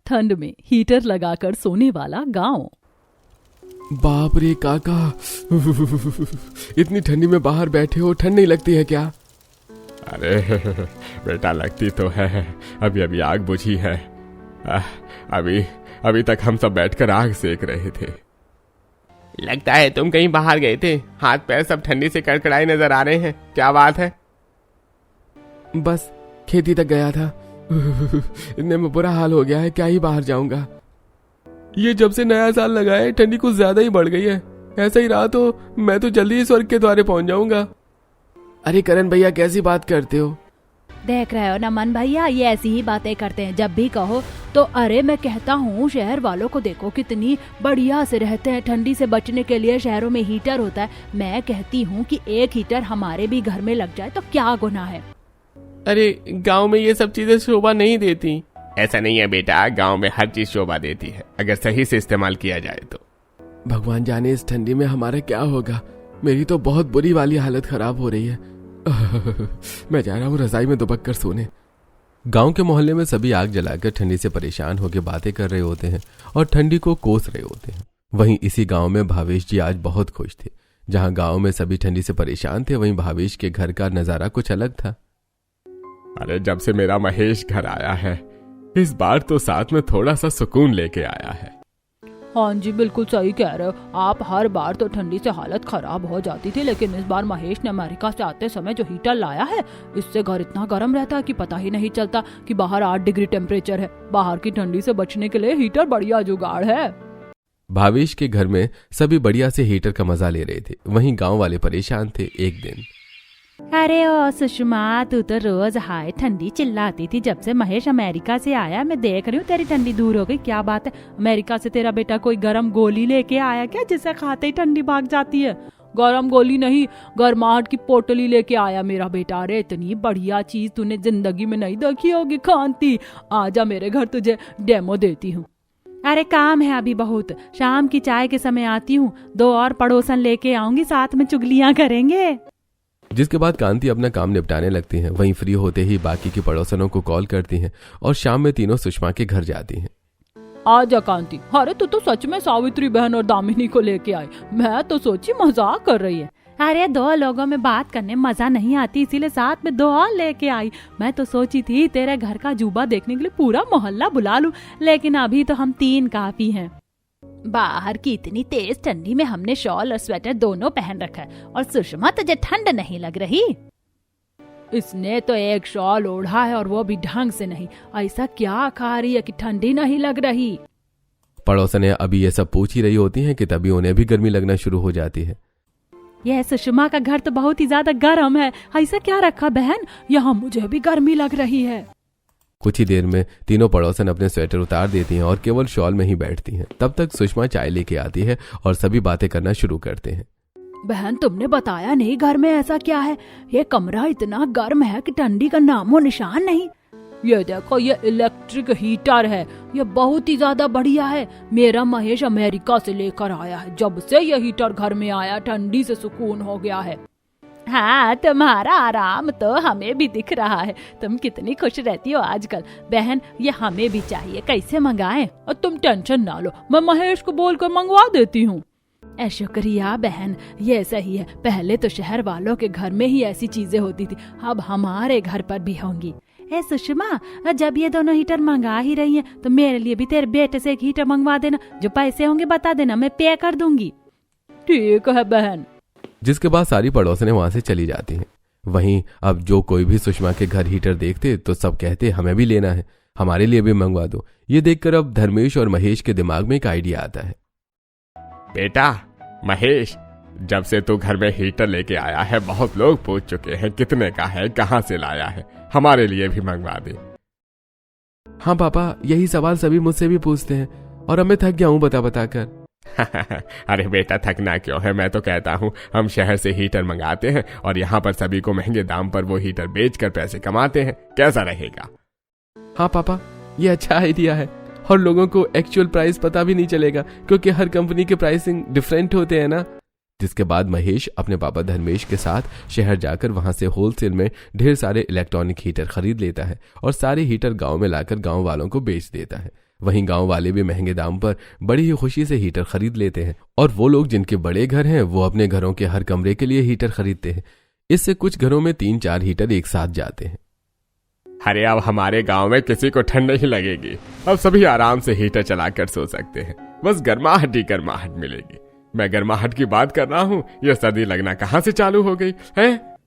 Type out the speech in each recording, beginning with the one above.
ठंड में हीटर लगाकर सोने वाला गांव। बाप रे काका, इतनी ठंडी में बाहर बैठे हो, ठंड नहीं लगती है क्या? अरे बेटा लगती तो है, अभी अभी आग बुझी है। अभी तक हम सब बैठकर आग सेक रहे थे। लगता है तुम कहीं बाहर गए थे, हाथ पैर सब ठंडी से कड़कड़ाए नजर आ रहे हैं। क्या बात है? बस खेती तक गया था, इतने में बुरा हाल हो गया है, क्या ही बाहर जाऊंगा। ये जब से नया साल लगा है ठंडी कुछ ज्यादा ही बढ़ गई है। ऐसा ही रहा तो मैं तो जल्दी ही स्वर्ग के द्वारे पहुंच जाऊंगा। अरे करण भैया कैसी बात करते हो? देख रहे हो नमन भैया, ये ऐसी ही बातें करते हैं, जब भी कहो तो अरे मैं कहता हूँ शहर वालों को देखो कितनी बढ़िया से रहते हैं, ठंडी से बचने के लिए शहरों में हीटर होता है। मैं कहती हूँ कि एक हीटर हमारे भी घर में लग जाए तो क्या गुनाह है। अरे गांव में ये सब चीजें शोभा नहीं देती। ऐसा नहीं है बेटा, गांव में हर चीज शोभा देती है अगर सही से इस्तेमाल किया जाए तो। भगवान जाने इस ठंडी में हमारा क्या होगा। मेरी तो बहुत बुरी वाली हालत खराब हो रही है। मैं जा रहा हूँ रजाई में दुबक कर सोने। गांव के मोहल्ले में सभी आग जलाकर ठंडी से परेशान होकर बातें कर रहे होते हैं और ठंडी को कोस रहे होते हैं। वहीं इसी गांव में भावेश जी आज बहुत खुश थे। जहां गांव में सभी ठंडी से परेशान थे, वहीं भावेश के घर का नजारा कुछ अलग था। अरे जब से मेरा महेश घर आया है, इस बार तो साथ में थोड़ा सा सुकून लेके आया है। हाँ जी बिल्कुल सही कह रहे हो आप। हर बार तो ठंडी से हालत खराब हो जाती थी, लेकिन इस बार महेश ने अमेरिका से आते समय जो हीटर लाया है, इससे घर इतना गर्म रहता है कि पता ही नहीं चलता कि बाहर 8 डिग्री टेम्परेचर है। बाहर की ठंडी से बचने के लिए हीटर बढ़िया जुगाड़ है। भावेश के घर में सभी बढ़िया से हीटर का मजा ले रहे थे, वहीं गांव वाले परेशान थे। एक दिन, अरे ओ सुषमा, तू तो रोज हाय ठंडी चिल्लाती थी, जब से महेश अमेरिका से आया मैं देख रही हूँ तेरी ठंडी दूर हो गई। क्या बात है, अमेरिका से तेरा बेटा कोई गरम गोली लेके आया क्या, जिसे खाते ही ठंडी भाग जाती है? गरम गोली नहीं, गर्माहट की पोटली लेके आया मेरा बेटा। अरे इतनी बढ़िया चीज तूने जिंदगी में नहीं देखी होगी कांति। आजा मेरे घर, तुझे डेमो देती हूँ। अरे काम है अभी बहुत, शाम की चाय के समय आती हूँ, 2 और पड़ोसन लेके आऊंगी, साथ में चुगलियां करेंगे। जिसके बाद कांति अपना काम निपटाने लगती हैं। वहीं फ्री होते ही बाकी की पड़ोसनों को कॉल करती हैं और शाम में तीनों सुषमा के घर जाती हैं। आजा कांति। अरे तू तो सच में सावित्री बहन और दामिनी को लेके आई, मैं तो सोची मजाक कर रही है। अरे 2 लोगों में बात करने मजा नहीं आती, इसीलिए साथ में 2 और लेके आई। मैं तो सोची थी तेरे घर का अजूबा देखने के लिए पूरा मोहल्ला बुला लूं, लेकिन अभी तो हम 3 काफी हैं। बाहर की इतनी तेज ठंडी में हमने शॉल और स्वेटर दोनों पहन रखा है, और सुषमा तुझे ठंड नहीं लग रही? इसने तो एक शॉल ओढ़ा है और वो भी ढंग से नहीं। ऐसा क्या खा रही है कि ठंडी नहीं लग रही? पड़ोसनें अभी ये सब पूछ ही रही होती हैं कि तभी उन्हें भी गर्मी लगना शुरू हो जाती है। यह सुषमा का घर तो बहुत ही ज्यादा गर्म है, ऐसा क्या रखा बहन, यहाँ मुझे भी गर्मी लग रही है। कुछ ही देर में तीनों पड़ोसन अपने स्वेटर उतार देती हैं और केवल शॉल में ही बैठती हैं। तब तक सुषमा चाय लेके आती है और सभी बातें करना शुरू करते हैं। बहन तुमने बताया नहीं घर में ऐसा क्या है? ये कमरा इतना गर्म है कि ठंडी का नामो निशान नहीं। ये देखो, ये इलेक्ट्रिक हीटर है, ये बहुत ही ज्यादा बढ़िया है। मेरा महेश अमेरिका से लेकर आया है, जब से ये हीटर घर में आया ठंडी से सुकून हो गया है। हाँ, तुम्हारा आराम तो हमें भी दिख रहा है, तुम कितनी खुश रहती हो आजकल। बहन ये हमें भी चाहिए, कैसे मंगाएं? और तुम टेंशन ना लो, मैं महेश को बोलकर मंगवा देती हूँ। शुक्रिया बहन, ये सही है। पहले तो शहर वालों के घर में ही ऐसी चीजें होती थी, अब हमारे घर पर भी होंगी। सुषमा, जब ये दोनों हीटर मंगा ही रही हैं, तो मेरे लिए भी तेरे बेटे से एक हीटर मंगवा देना। जो पैसे होंगे बता देना, मैं पे कर दूंगी। ठीक है बहन। जिसके बाद सारी पड़ोसनें वहां से चली जाती हैं। वहीं अब जो कोई भी सुषमा के घर हीटर देखते तो सब कहते हमें भी लेना है, हमारे लिए भी मंगवा दो। ये देखकर अब धर्मेश और महेश के दिमाग में एक आइडिया आता है। बेटा महेश, जब से तू घर में हीटर लेके आया है, बहुत लोग पूछ चुके हैं कितने का है, कहाँ से लाया है, हमारे लिए भी मंगवा दे। हाँ पापा, यही सवाल सभी मुझसे भी पूछते हैं और अब मैं थक गया हूँ बता बता कर। अरे बेटा थकना क्यों है, मैं तो कहता हूँ हम शहर से हीटर मंगाते हैं और यहाँ पर सभी को महंगे दाम पर वो हीटर बेचकर पैसे कमाते हैं, कैसा रहेगा? हाँ पापा, ये अच्छा आइडिया है और लोगों को एक्चुअल प्राइस पता भी नहीं चलेगा, क्योंकि हर कंपनी के प्राइसिंग डिफरेंट होते हैं ना। जिसके बाद महेश अपने पापा धर्मेश के साथ शहर जाकर वहां से होलसेल में ढेर सारे इलेक्ट्रॉनिक हीटर खरीद लेता है और सारे हीटर गांव में लाकर गांव वालों को बेच देता है। वहीं गांव वाले भी महंगे दाम पर बड़ी ही खुशी से हीटर खरीद लेते हैं और वो लोग जिनके बड़े घर हैं वो अपने घरों के हर कमरे के लिए हीटर खरीदते हैं। इससे कुछ घरों में 3-4 हीटर एक साथ जाते हैं। अरे अब हमारे गांव में किसी को ठंड नहीं लगेगी। अब सभी आराम से हीटर चलाकर सो सकते हैं। बस गर्माहट ही गर्माहट मिलेगी। मैं गर्माहट की बात कर रहा हूँ, ये सर्दी लगना कहाँ से चालू हो गई है?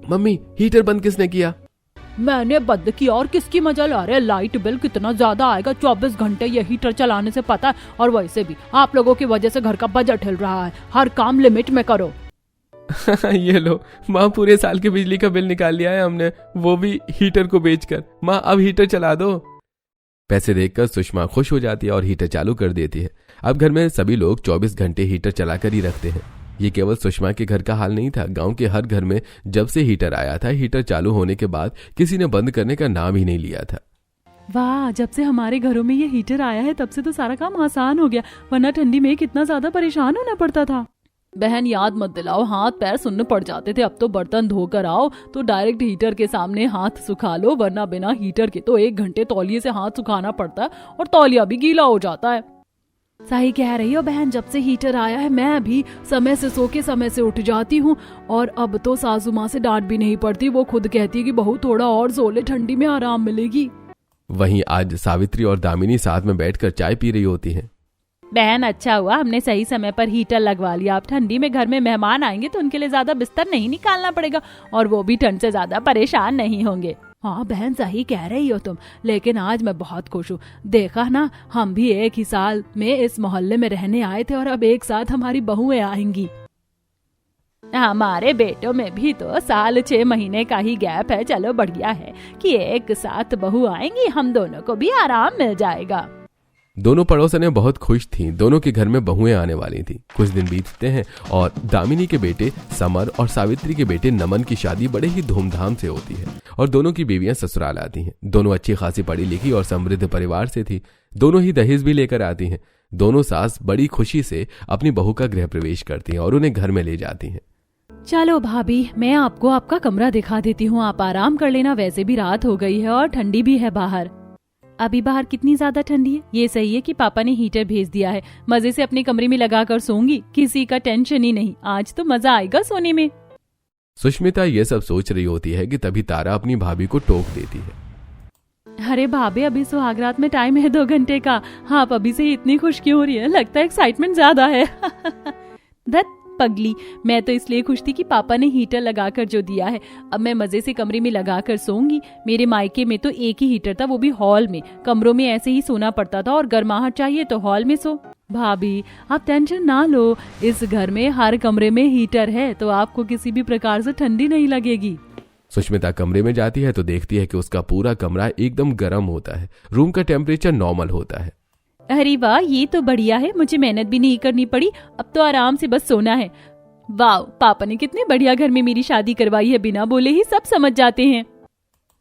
मम्मी, हीटर बंद किसने किया? मैंने बंद किया। और किसकी मजा ला रहे? लाइट बिल कितना ज्यादा आएगा 24 घंटे ये हीटर चलाने से, पता है। और वैसे भी आप लोगों की वजह से घर का बजट हिल रहा है। हर काम लिमिट में करो। ये लो माँ, पूरे साल के बिजली का बिल निकाल लिया है हमने, वो भी हीटर को बेचकर। माँ अब हीटर चला दो। पैसे देखकर सुषमा खुश हो जाती है और हीटर चालू कर देती है। अब घर में सभी लोग 24 घंटे हीटर चलाकर ही रखते हैं। ये केवल सुषमा के घर का हाल नहीं था, गांव के हर घर में जब से हीटर आया था, हीटर चालू होने के बाद किसी ने बंद करने का नाम ही नहीं लिया था। वाह, जब से हमारे घरों में ये हीटर आया है तब से तो सारा काम आसान हो गया, वरना ठंडी में कितना ज्यादा परेशान होना पड़ता था। बहन याद मत दिलाओ, हाथ पैर सुन्न पड़ जाते थे। अब तो बर्तन धोकर आओ तो डायरेक्ट हीटर के सामने हाथ सुखा लो, वरना बिना हीटर के तो 1 घंटे तौलिए से हाथ सुखाना पड़ता है और तौलिया भी गीला हो जाता है। सही कह रही हो बहन, जब से हीटर आया है मैं भी समय से सो के समय से उठ जाती हूँ। और अब तो सासू माँ से डांट भी नहीं पड़ती, वो खुद कहती है कि बहू थोड़ा और सो ले, ठंडी में आराम मिलेगी। वहीं आज सावित्री और दामिनी साथ में बैठकर चाय पी रही होती हैं। बहन अच्छा हुआ हमने सही समय पर हीटर लगवा लिया। अब ठंडी में घर में मेहमान आएंगे तो उनके लिए ज्यादा बिस्तर नहीं निकालना पड़ेगा और वो भी ठंड से ज्यादा परेशान नहीं होंगे। हाँ बहन, सही कह रही हो तुम, लेकिन आज मैं बहुत खुश हूँ। देखा ना, हम भी एक ही साल में इस मोहल्ले में रहने आए थे और अब एक साथ हमारी बहुएं आएंगी। हमारे बेटों में भी तो साल 6 महीने का ही गैप है। चलो बढ़िया है कि एक साथ बहू आएंगी, हम दोनों को भी आराम मिल जाएगा। दोनों पड़ोसनें बहुत खुश थीं। दोनों के घर में बहुएं आने वाली थीं। कुछ दिन बीतते हैं और दामिनी के बेटे समर और सावित्री के बेटे नमन की शादी बड़े ही धूमधाम से होती है और दोनों की बीवियां ससुराल आती हैं। दोनों अच्छी खासी पढ़ी लिखी और समृद्ध परिवार से थी। दोनों ही दहेज भी लेकर आती हैं। दोनों सास बड़ी खुशी से अपनी बहू का गृह प्रवेश करती हैं और उन्हें घर में ले जाती हैं। चलो भाभी, मैं आपको आपका कमरा दिखा देती हूँ, आप आराम कर लेना। वैसे भी रात हो गई है और ठंडी भी है बाहर। अभी बाहर कितनी ज्यादा ठंडी है। ये सही है कि पापा ने हीटर भेज दिया है। मजे से अपने कमरे में लगाकर सोऊंगी, किसी का टेंशन ही नहीं। आज तो मजा आएगा सोने में। सुष्मिता ये सब सोच रही होती है कि तभी तारा अपनी भाभी को टोक देती है। अरे भाभी, अभी सुहागरात में टाइम है 2 घंटे का। हाँ, अभी से इतनी खुश क्यों हो रही है? लगता है एक्साइटमेंट ज्यादा है। धत पगली, मैं तो इसलिए खुश थी कि पापा ने हीटर लगाकर जो दिया है। अब मैं मजे से कमरे में लगाकर सोऊंगी। मेरे मायके में तो एक ही हीटर था, वो भी हॉल में। कमरों में ऐसे ही सोना पड़ता था और गर्माहट चाहिए तो हॉल में सो। भाभी आप टेंशन ना लो, इस घर में हर कमरे में हीटर है तो आपको किसी भी प्रकार से ठंडी नहीं लगेगी। सुष्मिता कमरे में जाती है तो देखती है कि उसका पूरा कमरा एकदम गर्म होता है। रूम का टेम्परेचर नॉर्मल होता है। अरे वाह, ये तो बढ़िया है, मुझे मेहनत भी नहीं करनी पड़ी। अब तो आराम से बस सोना है। वाह, पापा ने कितने बढ़िया घर में मेरी शादी करवाई है, बिना बोले ही सब समझ जाते हैं।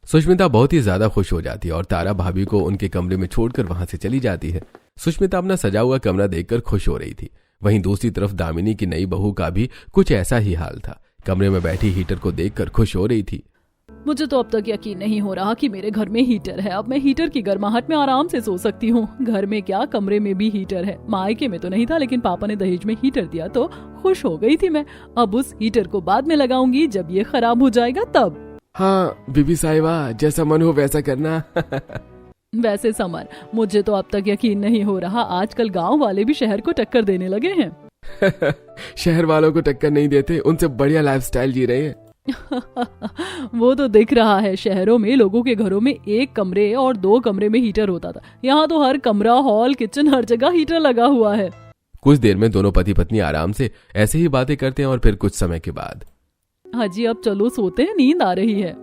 सुष्मिता बहुत ही ज्यादा खुश हो जाती है और तारा भाभी को उनके कमरे में छोड़कर वहां से चली जाती है। सुष्मिता अपना सजा हुआ कमरा देखकर खुश हो रही थी। वहीं दूसरी तरफ दामिनी की नई बहू का भी कुछ ऐसा ही हाल था। कमरे में बैठी हीटर को देखकर खुश हो रही थी। मुझे तो अब तक यकीन नहीं हो रहा कि मेरे घर में हीटर है। अब मैं हीटर की गर्माहट में आराम से सो सकती हूँ। घर में क्या, कमरे में भी हीटर है। मायके में तो नहीं था, लेकिन पापा ने दहेज में हीटर दिया तो खुश हो गई थी मैं। अब उस हीटर को बाद में लगाऊंगी, जब ये खराब हो जाएगा तब। हाँ बीबी साहिबा, जैसा मन हो वैसा करना। वैसे समर, मुझे तो अब तक यकीन नहीं हो रहा, आजकल गाँव वाले भी शहर को टक्कर देने लगे हैं। शहर वालों को टक्कर नहीं देते, उनसे बढ़िया लाइफस्टाइल जी रहे हैं। वो तो दिख रहा है। शहरों में लोगों के घरों में 1 कमरे और 2 कमरे में हीटर होता था। यहाँ तो हर कमरा, हॉल, किचन, हर जगह हीटर लगा हुआ है। कुछ देर में दोनों पति पत्नी आराम से ऐसे ही बातें करते हैं और फिर कुछ समय के बाद, हाजी अब चलो सोते हैं, नींद आ रही है।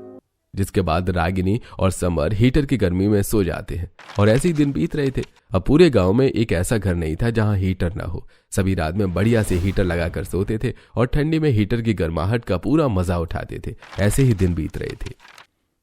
जिसके बाद रागिनी और समर हीटर की गर्मी में सो जाते हैं। और ऐसे ही दिन बीत रहे थे। अब पूरे गांव में एक ऐसा घर नहीं था जहां हीटर ना हो। सभी रात में बढ़िया से हीटर लगाकर सोते थे और ठंडी में हीटर की गर्माहट का पूरा मजा उठाते थे। ऐसे ही दिन बीत रहे थे।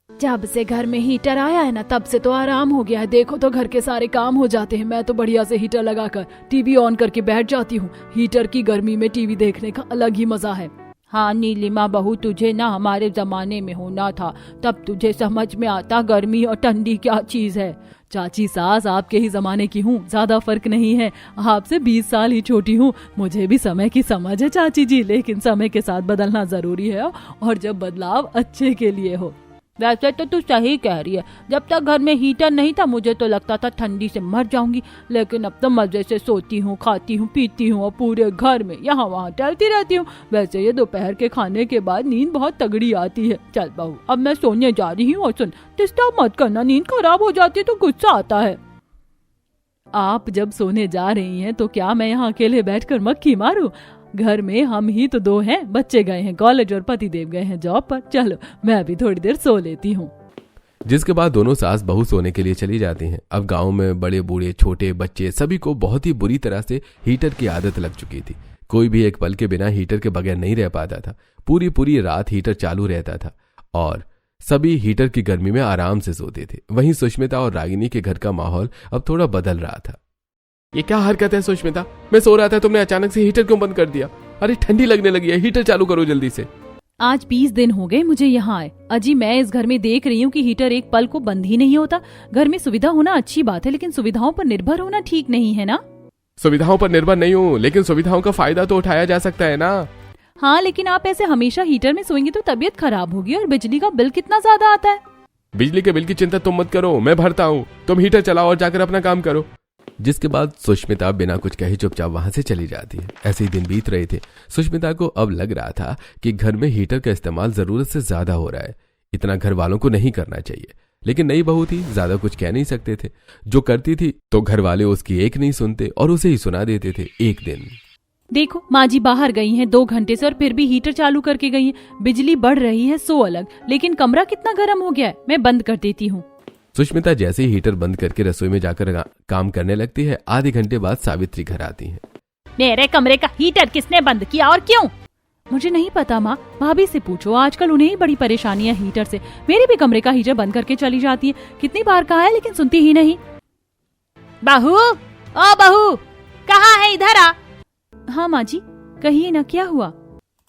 जब से घर में हीटर आया है ना, तब से तो आराम हो गया है। देखो तो घर के सारे काम हो जाते हैं। मैं तो बढ़िया से हीटर लगाकर टीवी ऑन करके बैठ जाती हूँ। हीटर की गर्मी में टीवी देखने का अलग ही मजा है। हाँ नीलिमा बहू, तुझे ना हमारे जमाने में होना था, तब तुझे समझ में आता गर्मी और ठंडी क्या चीज है। चाची सास आपके ही जमाने की हूँ, ज्यादा फर्क नहीं है, आपसे 20 साल ही छोटी हूँ। मुझे भी समय की समझ है चाची जी, लेकिन समय के साथ बदलना जरूरी है, और जब बदलाव अच्छे के लिए हो। वैसे तो तू सही कह रही है, जब तक घर में हीटर नहीं था मुझे तो लगता था ठंडी से मर जाऊंगी, लेकिन अब तो मजे से सोती हूँ, खाती हूँ, पीती हूँ और पूरे घर में यहाँ वहाँ टहलती रहती हूँ। वैसे ये दोपहर के खाने के बाद नींद बहुत तगड़ी आती है। चल बहू, अब मैं सोने जा रही हूँ, और सुन, डिस्टर्ब मत करना, नींद खराब हो जाती है तो गुस्सा आता है। आप जब सोने जा रही हैं तो क्या मैं यहाँ अकेले बैठकर मक्खी मारूं? घर में हम ही तो 2 हैं, बच्चे गए हैं कॉलेज और पतिदेव गए हैं जॉब पर। चलो मैं अभी थोड़ी देर सो लेती हूँ। जिसके बाद दोनों सास बहू सोने के लिए चली जाती हैं। अब गांव में बड़े बूढ़े छोटे बच्चे सभी को बहुत ही बुरी तरह से हीटर की आदत लग चुकी थी। कोई भी एक पल के बिना हीटर के बगैर नहीं रह पाता था। पूरी पूरी रात हीटर चालू रहता था और सभी हीटर की गर्मी में आराम से सोते थे। वहीं सुष्मिता और रागिनी के घर का माहौल अब थोड़ा बदल रहा था। ये क्या हरकत है सुष्मिता? मैं सो रहा था, तुमने अचानक से हीटर क्यों बंद कर दिया? अरे ठंडी लगने लगी है, हीटर चालू करो जल्दी से। आज 20 दिन हो गए मुझे यहाँ आए। अजी मैं इस घर में देख रही हूँ कि हीटर एक पल को बंद ही नहीं होता। घर में सुविधा होना अच्छी बात है, लेकिन सुविधाओं पर निर्भर होना ठीक नहीं है ना। सुविधाओं पर निर्भर नहीं हूँ, लेकिन सुविधाओं का फायदा तो उठाया जा सकता है ना। हाँ, लेकिन आप ऐसे हमेशा हीटर में सोएंगे तो तबीयत खराब होगी, और बिजली का बिल कितना ज्यादा आता है। बिजली के बिल की चिंता तुम मत करो, मैं भरता हूँ। तुम हीटर चलाओ और जाकर अपना काम करो। जिसके बाद सुष्मिता बिना कुछ कहे चुपचाप वहां से चली जाती है। ऐसे ही दिन बीत रहे थे। सुष्मिता को अब लग रहा था कि घर में हीटर का इस्तेमाल जरूरत से ज्यादा हो रहा है। इतना घर वालों को नहीं करना चाहिए, लेकिन नई बहू थी, ज्यादा कुछ कह नहीं सकते थे। जो करती थी तो घर वाले उसकी एक नहीं सुनते और उसे ही सुना देते थे। एक दिन देखो माँ जी बाहर गई हैं 2 घंटे से, और फिर भी हीटर चालू करके गई हैं। बिजली बढ़ रही है सो अलग, लेकिन कमरा कितना गर्म हो गया है, मैं बंद कर देती हूँ। सुष्मिता जैसे ही हीटर बंद करके रसोई में जाकर काम करने लगती है, आधे घंटे बाद सावित्री घर आती है। मेरे कमरे का हीटर किसने बंद किया और क्यों? मुझे नहीं पता माँ, भाभी से पूछो, आजकल उन्हें ही बड़ी परेशानी है हीटर से। मेरे भी कमरे का हीटर बंद करके चली जाती है, कितनी बार कहा है लेकिन सुनती ही नहीं। बहू, ओ बहू, कहाँ है, इधर आ। हाँ माँ जी, कहिए ना, क्या हुआ?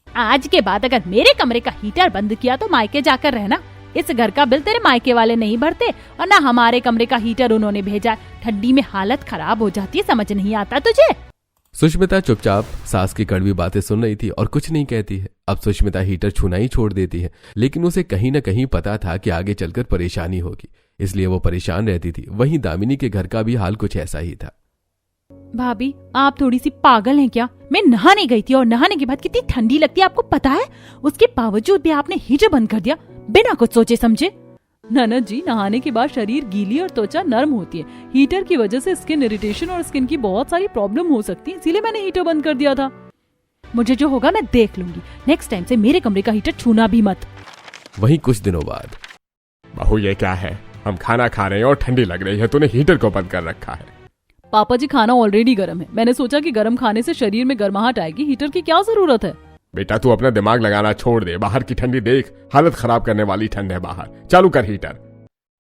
आज के बाद अगर मेरे कमरे का हीटर बंद किया तो मायके जाकर रहना। इस घर का बिल तेरे मायके वाले नहीं भरते, और ना हमारे कमरे का हीटर उन्होंने भेजा। ठंडी में हालत खराब हो जाती है, समझ नहीं आता तुझे? सुष्मिता चुपचाप सास की कड़वी बातें सुन रही थी और कुछ नहीं कहती है। अब सुष्मिता हीटर छूना ही छोड़ देती है, लेकिन उसे कहीं न कहीं पता था कि आगे चलकर परेशानी होगी, इसलिए वो परेशान रहती थी। वहीं दामिनी के घर का भी हाल कुछ ऐसा ही था। भाभी आप थोड़ी सी पागल हैं क्या? मैं नहाने गई थी और नहाने के बाद कितनी ठंडी लगती है आपको पता है? उसके बावजूद भी आपने हीटर बंद कर दिया बिना कुछ सोचे समझे। ननद जी, नहाने के बाद शरीर गीली और त्वचा नर्म होती है। हीटर की वजह से स्किन इरिटेशन और स्किन की बहुत सारी प्रॉब्लम हो सकती है, इसीलिए मैंने हीटर बंद कर दिया था। मुझे जो होगा मैं देख लूंगी, नेक्स्ट टाइम से मेरे कमरे का हीटर छूना भी मत। वहीं कुछ दिनों बाद बहू ये क्या है? हम खाना खा रहे हैं और ठंडी लग रही है, तूने हीटर को बंद कर रखा है। पापा जी खाना ऑलरेडी गर्म है, मैंने सोचा कि गर्म खाने से शरीर में गर्माहट आएगी, हीटर की क्या जरूरत है। बेटा तू अपना दिमाग लगाना छोड़ दे, बाहर की ठंडी देख, हालत खराब करने वाली ठंड है बाहर, चालू कर हीटर।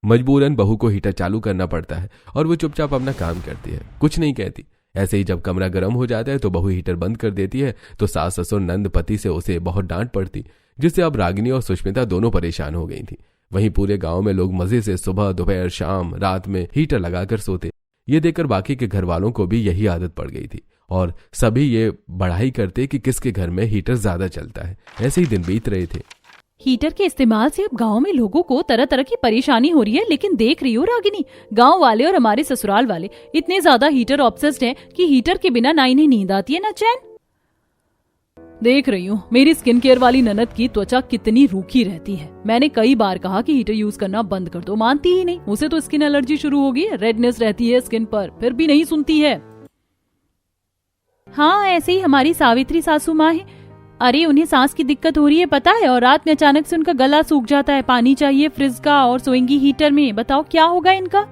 मजबूरन बहू को हीटर चालू करना पड़ता है और वो चुपचाप अपना काम करती है, कुछ नहीं कहती। ऐसे ही जब कमरा गर्म हो जाता है तो बहू हीटर बंद कर देती है, तो सास ससुर नंद पति से उसे बहुत डांट पड़ती, जिससे अब रागिनी और सुष्मिता दोनों परेशान हो गई थी। वहीं पूरे गांव में लोग मजे से सुबह दोपहर शाम रात में हीटर लगाकर सोते। ये देखकर बाकी के घर वालों को भी यही आदत पड़ गई थी और सभी ये बढ़ाई करते कि किसके घर में हीटर ज्यादा चलता है। ऐसे ही दिन बीत रहे थे। हीटर के इस्तेमाल से अब गांव में लोगों को तरह तरह की परेशानी हो रही है, लेकिन देख रही हो रागिनी, गांव वाले और हमारे ससुराल वाले इतने ज्यादा हीटर ऑब्सेस्ड हैं कि हीटर के बिना ना इन्हें नींद आती है ना चैन। देख रही हूँ मेरी स्किन केयर वाली ननद की त्वचा कितनी रूखी रहती है। मैंने कई बार कहा कि हीटर यूज करना बंद कर दो, मानती ही नहीं। उसे तो स्किन एलर्जी शुरू हो गई है, रेडनेस रहती है स्किन पर, फिर भी नहीं सुनती है। हाँ ऐसे ही हमारी सावित्री सासू माँ है। अरे उन्हें सांस की दिक्कत हो रही है पता है, और रात में अचानक से उनका गला सूख जाता है, पानी चाहिए फ्रिज का और सोएंगी हीटर में। बताओ क्या होगा इनका?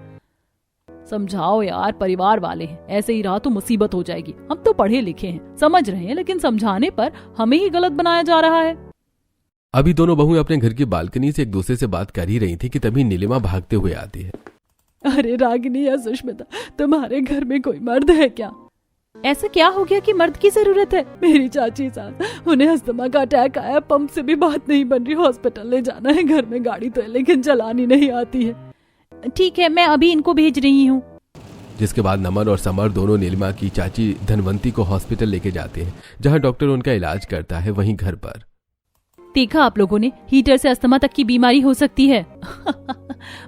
समझाओ यार, परिवार वाले हैं, ऐसे ही रहा तो मुसीबत हो जाएगी। हम तो पढ़े लिखे हैं, समझ रहे हैं, लेकिन समझाने पर हमें ही गलत बनाया जा रहा है। अभी दोनों बहुएं अपने घर की बालकनी से एक दूसरे से बात कर ही रही थी कि तभी नीलिमा भागते हुए आती है। अरे रागिनी या सुष्मिता, तुम्हारे घर में कोई मर्द है क्या? ऐसा क्या हो गया कि मर्द की जरूरत है? मेरी चाची साहब, उन्हें अस्थमा का अटैक आया, पंप से भी बात नहीं बन रही, हॉस्पिटल ले जाना है। घर में गाड़ी तो है लेकिन चलानी नहीं आती है। ठीक है, मैं अभी इनको भेज रही हूँ। जिसके बाद नमन और समर दोनों नीलिमा की चाची धनवंती को हॉस्पिटल लेके जाते हैं, जहां डॉक्टर उनका इलाज करता है। वहीं घर पर देखा आप लोगों ने, हीटर से अस्थमा तक की बीमारी हो सकती है।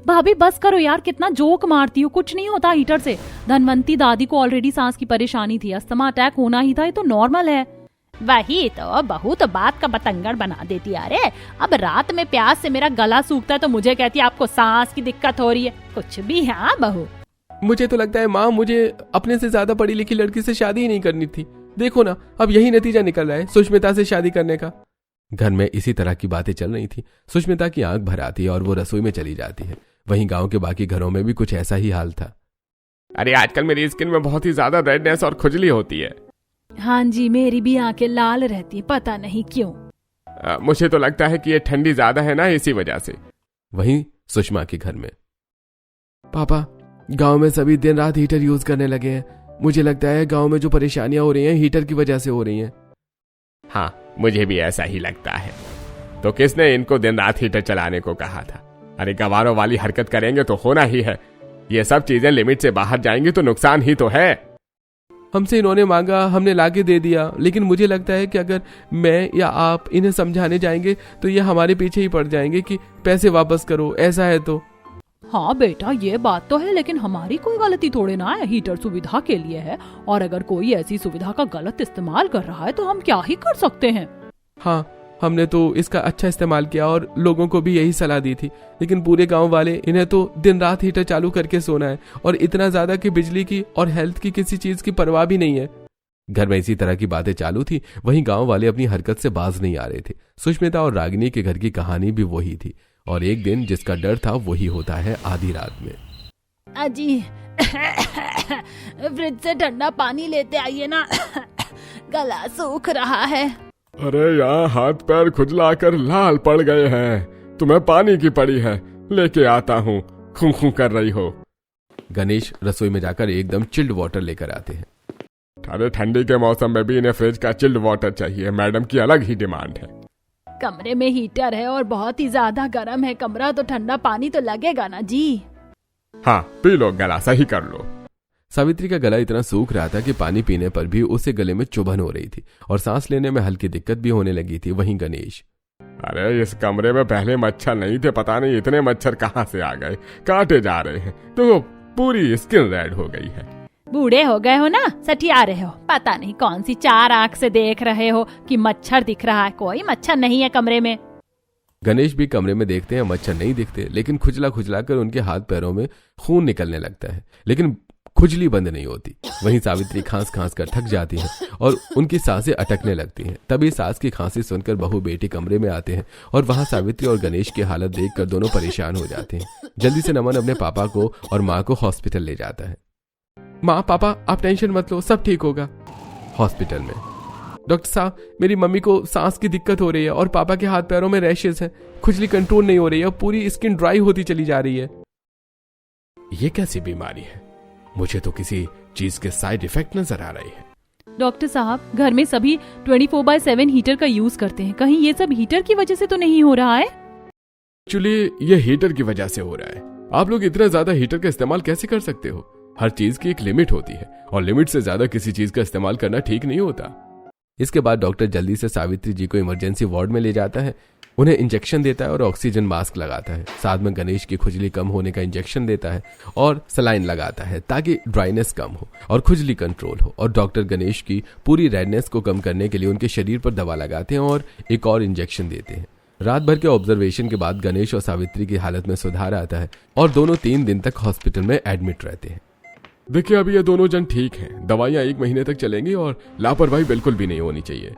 भाभी बस करो यार, कितना जोक मारती हो, कुछ नहीं होता हीटर से। धनवंती दादी को ऑलरेडी सांस की परेशानी थी, अस्थमा अटैक होना ही था, ये तो नॉर्मल है। वही तो, बहू तो बात का बतंगड़ बना देती है। अरे अब रात में प्यास से मेरा गला सूखता है तो मुझे कहती है आपको सांस की दिक्कत हो रही है। कुछ भी है। हाँ बहू, मुझे तो लगता है माँ, मुझे अपने से ज्यादा पढ़ी लिखी लड़की से शादी ही नहीं करनी थी। देखो ना, अब यही नतीजा निकल रहा है सुष्मिता से शादी करने का। घर में इसी तरह की बातें चल रही थी। सुष्मिता की आंख भर आती है और वो रसोई में चली जाती है। वहीं गांव के बाकी घरों में भी कुछ ऐसा ही हाल था। अरे आजकल मेरी स्किन में बहुत ही ज्यादा रेडनेस और खुजली होती है। हाँ जी, मेरी भी आंखें लाल रहती है, पता नहीं क्यों। मुझे तो लगता है कि ये ठंडी ज्यादा है ना, इसी वजह से। वहीं सुषमा के घर में पापा, गांव में सभी दिन रात हीटर यूज करने लगे हैं। मुझे लगता है गांव में जो परेशानियां हो रही हैं हीटर की वजह से हो रही हैं। हाँ, मुझे भी ऐसा ही लगता है। तो किसने इनको दिन रात हीटर चलाने को कहा था? अरे गवारों वाली हरकत करेंगे तो होना ही है। ये सब चीजें लिमिट से बाहर जाएंगी तो नुकसान ही तो है। हमसे इन्होंने मांगा, हमने लाके दे दिया, लेकिन मुझे लगता है कि अगर मैं या आप इन्हें समझाने जाएंगे तो ये हमारे पीछे ही पड़ जाएंगे कि पैसे वापस करो, ऐसा है तो। हाँ बेटा, ये बात तो है, लेकिन हमारी कोई गलती थोड़े ना है। हीटर सुविधा के लिए है, और अगर कोई ऐसी सुविधा का गलत इस्तेमाल कर रहा है तो हम क्या ही कर सकते हैं। हाँ, हमने तो इसका अच्छा इस्तेमाल किया और लोगों को भी यही सलाह दी थी, लेकिन पूरे गांव वाले, इन्हें तो दिन रात हीटर चालू करके सोना है, और इतना ज्यादा कि बिजली की और हेल्थ की किसी चीज की परवाह भी नहीं है। घर में इसी तरह की बातें चालू थी। वहीं गांव वाले अपनी हरकत से बाज नहीं आ रहे थे। सुष्मिता और रागिनी के घर की कहानी भी वही थी, और एक दिन जिसका डर था वही होता है आधी रात में। अजी, फ्रिज से ठंडा पानी लेते आइए ना, गला सूख रहा है। अरे यहाँ हाथ पैर खुजला कर लाल पड़ गए हैं, तुम्हें पानी की पड़ी है, लेके आता हूँ, खूं खूं कर रही हो। गणेश रसोई में जाकर एकदम चिल्ड वाटर लेकर आते हैं। अरे ठंडी के मौसम में भी इन्हें फ्रिज का चिल्ड वाटर चाहिए, मैडम की अलग ही डिमांड है। कमरे में हीटर है और बहुत ही ज्यादा गर्म है कमरा, तो ठंडा पानी तो लगेगा ना जी। हाँ, पी लो, गला सही कर लो। सावित्री का गला इतना सूख रहा था कि पानी पीने पर भी उससे गले में चुभन हो रही थी और सांस लेने में हल्की दिक्कत भी होने लगी थी। वहीं गणेश, अरे इस कमरे में पहले मच्छर नहीं थे, पता नहीं इतने मच्छर कहाँ से आ गए, काटे जा रहे हैं, तो पूरी स्किन रेड हो गई है। बूढ़े हो गए हो ना, सठिया रहे हो, पता नहीं कौन सी चार आंख से देख रहे हो कि मच्छर दिख रहा है। कोई मच्छर नहीं है कमरे में। गणेश भी कमरे में देखते हैं, मच्छर नहीं दिखते, लेकिन खुजला खुजला कर उनके हाथ पैरों में खून निकलने लगता है, लेकिन खुजली बंद नहीं होती। वहीं सावित्री खांस खांस कर थक जाती है और उनकी सांसें अटकने लगती हैं। तभी सास की खांसी सुनकर बहू बेटी कमरे में आते हैं और वहां सावित्री और गणेश की हालत देखकर दोनों परेशान हो जाते हैं। जल्दी से नमन अपने पापा को और माँ को हॉस्पिटल ले जाता है। माँ, पापा, आप टेंशन मत लो, सब ठीक होगा। हॉस्पिटल में डॉक्टर साहब, मेरी मम्मी को सांस की दिक्कत हो रही है और पापा के हाथ पैरों में रैशेस हैं, खुजली कंट्रोल नहीं हो रही है और पूरी स्किन ड्राई होती चली जा रही है। ये कैसी बीमारी है? मुझे तो किसी चीज के साइड इफेक्ट नजर आ रही है। डॉक्टर साहब, घर में सभी 24/7 हीटर का यूज करते हैं, कहीं ये सब हीटर की वजह से तो नहीं हो रहा है? एक्चुअली ये हीटर की वजह से हो रहा है। आप लोग इतना ज्यादा हीटर का इस्तेमाल कैसे कर सकते हो? हर चीज की एक लिमिट होती है और लिमिट से ज्यादा किसी चीज का इस्तेमाल करना ठीक नहीं होता। इसके बाद डॉक्टर जल्दी से सावित्री जी को इमरजेंसी वार्ड में ले जाता है, उन्हें इंजेक्शन देता है और ऑक्सीजन मास्क लगाता है। साथ में गणेश की खुजली कम होने का इंजेक्शन देता है और सलाइन लगाता है ताकि ड्राइनेस कम हो और खुजली कंट्रोल हो। और डॉक्टर गणेश की पूरी रेडनेस को कम करने के लिए उनके शरीर पर दवा लगाते हैं और एक और इंजेक्शन देते हैं। रात भर के ऑब्जर्वेशन के बाद गणेश और सावित्री की हालत में सुधार आता है और दोनों 3 दिन तक हॉस्पिटल में एडमिट रहते हैं। देखिए, अभी ये दोनों जन ठीक हैं, दवाइयाँ 1 महीने तक चलेंगी और लापरवाही बिल्कुल भी नहीं होनी चाहिए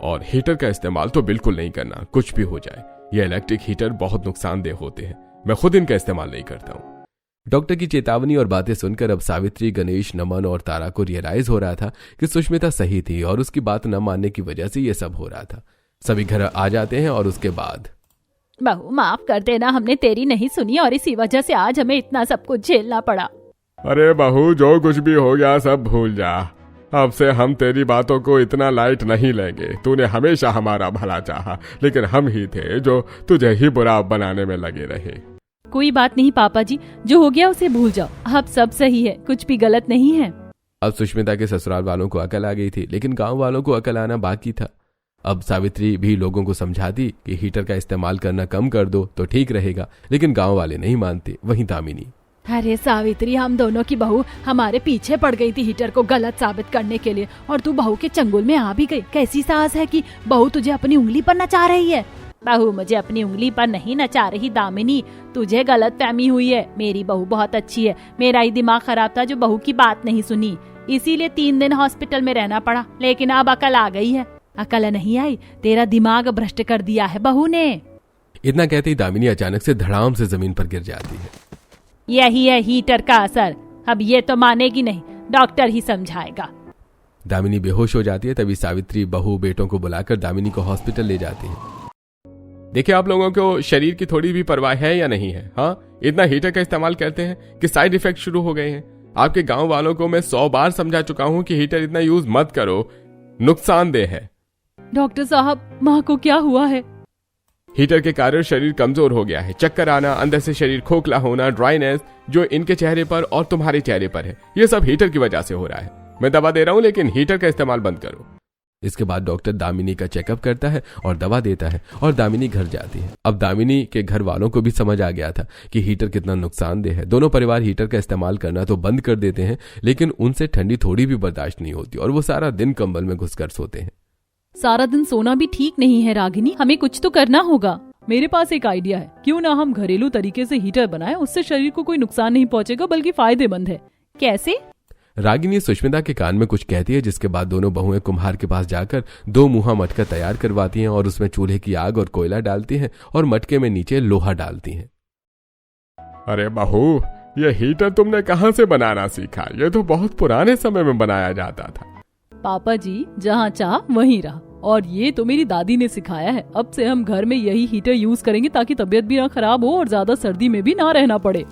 और हीटर का इस्तेमाल तो बिल्कुल नहीं करना, कुछ भी हो जाए। ये इलेक्ट्रिक हीटर बहुत नुकसानदेह होते हैं, मैं खुद इनका इस्तेमाल नहीं करता हूँ। डॉक्टर की चेतावनी और बातें सुनकर अब सावित्री, गणेश, नमन और तारा को रियलाइज हो रहा था कि सुष्मिता सही थी और उसकी बात न मानने की वजह से ये सब हो रहा था। सभी घर आ जाते हैं और उसके बाद, बहू माफ कर देना, हमने तेरी नहीं सुनी और इसी वजह से आज हमें इतना सब कुछ झेलना पड़ा। अरे बहू, जो कुछ भी हो गया सब भूल जा, अब से हम तेरी बातों को इतना लाइट नहीं लेंगे। तूने हमेशा हमारा भला चाहा, लेकिन हम ही थे जो तुझे ही बुरा बनाने में लगे रहे। कोई बात नहीं पापा जी, जो हो गया उसे भूल जाओ। अब सब सही है, कुछ भी गलत नहीं है। अब सुष्मिता के ससुराल वालों को अकल आ गई थी, लेकिन गांव वालों को अकल आना बाकी था। अब सावित्री भी लोगों को समझाती कि हीटर का इस्तेमाल करना कम कर दो तो ठीक रहेगा, लेकिन गांव वाले नहीं मानते। वहीं दामिनी, अरे सावित्री, हम दोनों की बहू हमारे पीछे पड़ गई थी हीटर को गलत साबित करने के लिए, और तू बहू के चंगुल में आ भी गई। कैसी सास है कि बहू तुझे अपनी उंगली पर नचा रही है। बहू मुझे अपनी उंगली पर नहीं नचा रही दामिनी, तुझे गलत फहमी हुई है। मेरी बहू बहुत अच्छी है, मेरा ही दिमाग खराब था जो बहू की बात नहीं सुनी, इसीलिए 3 दिन हॉस्पिटल में रहना पड़ा। लेकिन अब अकल आ गई है। अकल नहीं आई, तेरा दिमाग भ्रष्ट कर दिया है बहू ने। इतना कहते ही दामिनी अचानक से धड़ाम से जमीन पर गिर जाती है। यही है हीटर का असर। अब ये तो मानेगी नहीं, डॉक्टर ही समझाएगा। दामिनी बेहोश हो जाती है। तभी सावित्री बहू बेटों को बुलाकर दामिनी को हॉस्पिटल ले जाती है। देखिए, आप लोगों को शरीर की थोड़ी भी परवाह है या नहीं है? हाँ, इतना हीटर का इस्तेमाल करते हैं कि साइड इफेक्ट शुरू हो गए हैं। आपके गांव वालों को मैं 100 बार समझा चुका हूं कि हीटर इतना यूज मत करो, नुकसानदेह है। डॉक्टर साहब, माँ को क्या हुआ है? हीटर के कारण शरीर कमजोर हो गया है। चक्कर आना, अंदर से शरीर खोखला होना, ड्राइनेस जो इनके चेहरे पर और तुम्हारे चेहरे पर है, ये सब हीटर की वजह से हो रहा है। मैं दवा दे रहा हूं, लेकिन हीटर का इस्तेमाल बंद करो। इसके बाद डॉक्टर दामिनी का चेकअप करता है और दवा देता है और दामिनी घर जाती है। अब दामिनी के घर वालों को भी समझ आ गया था कि हीटर कितना नुकसानदेह है। दोनों परिवार हीटर का इस्तेमाल करना तो बंद कर देते हैं, लेकिन उनसे ठंडी थोड़ी भी बर्दाश्त नहीं होती और वो सारा दिन कंबल में घुसकर सोते हैं। सारा दिन सोना भी ठीक नहीं है रागिनी, हमें कुछ तो करना होगा। मेरे पास एक आइडिया है, क्यों ना हम घरेलू तरीके से हीटर बनाएं, उससे शरीर को कोई नुकसान नहीं पहुंचेगा बल्कि फायदेमंद है। कैसे? रागिनी सुष्मिता के कान में कुछ कहती है, जिसके बाद दोनों बहुएं कुम्हार के पास जाकर 2 मुहा मटका तैयार करवाती हैं और उसमें चूल्हे की आग और कोयला डालती हैं और मटके में नीचे लोहा डालती हैं। अरे बहू, ये हीटर तुमने कहां से बनाना सीखा? ये तो बहुत पुराने समय में बनाया जाता था। पापा जी, जहाँ चाह वहीं रहा, और ये तो मेरी दादी ने सिखाया है। अब से हम घर में यही हीटर यूज करेंगे ताकि तबीयत भी ना खराब हो और ज्यादा सर्दी में भी ना रहना पड़े।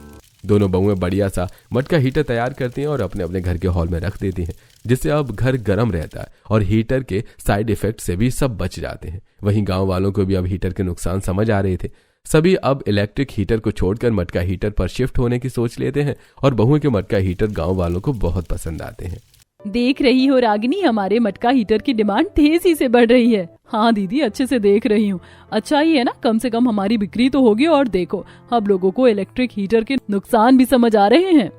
दोनों बहुएं बढ़िया सा मटका हीटर तैयार करती हैं और अपने अपने घर के हॉल में रख देती हैं, जिससे अब घर गर्म रहता है और हीटर के साइड इफेक्ट से भी सब बच जाते हैं। वहीं गांव वालों को भी अब हीटर के नुकसान समझ आ रहे थे। सभी अब इलेक्ट्रिक हीटर को छोड़कर मटका हीटर पर शिफ्ट होने की सोच लेते हैं और बहुओं के मटका हीटर गांव वालों को बहुत पसंद आते हैं। देख रही हो रागिनी, हमारे मटका हीटर की डिमांड तेजी से बढ़ रही है। हाँ दीदी, अच्छे से देख रही हूँ। अच्छा ही है ना, कम से कम हमारी बिक्री तो होगी। और देखो, अब लोगों को इलेक्ट्रिक हीटर के नुकसान भी समझ आ रहे हैं।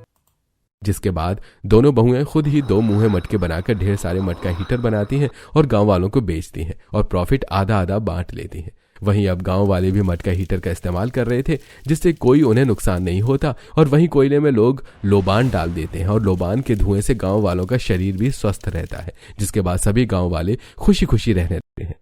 जिसके बाद दोनों बहुएं खुद ही 2 मुहे मटके बनाकर ढेर सारे मटका हीटर बनाती हैं और गांव वालों को बेचती हैं और प्रॉफिट आधा आधा बांट लेती हैं। वहीं अब गांव वाले भी मटका हीटर का इस्तेमाल कर रहे थे, जिससे कोई उन्हें नुकसान नहीं होता। और वहीं कोयले में लोग लोबान डाल देते हैं और लोबान के धुएं से गांव वालों का शरीर भी स्वस्थ रहता है, जिसके बाद सभी गांव वाले खुशी खुशी रहने लगते हैं।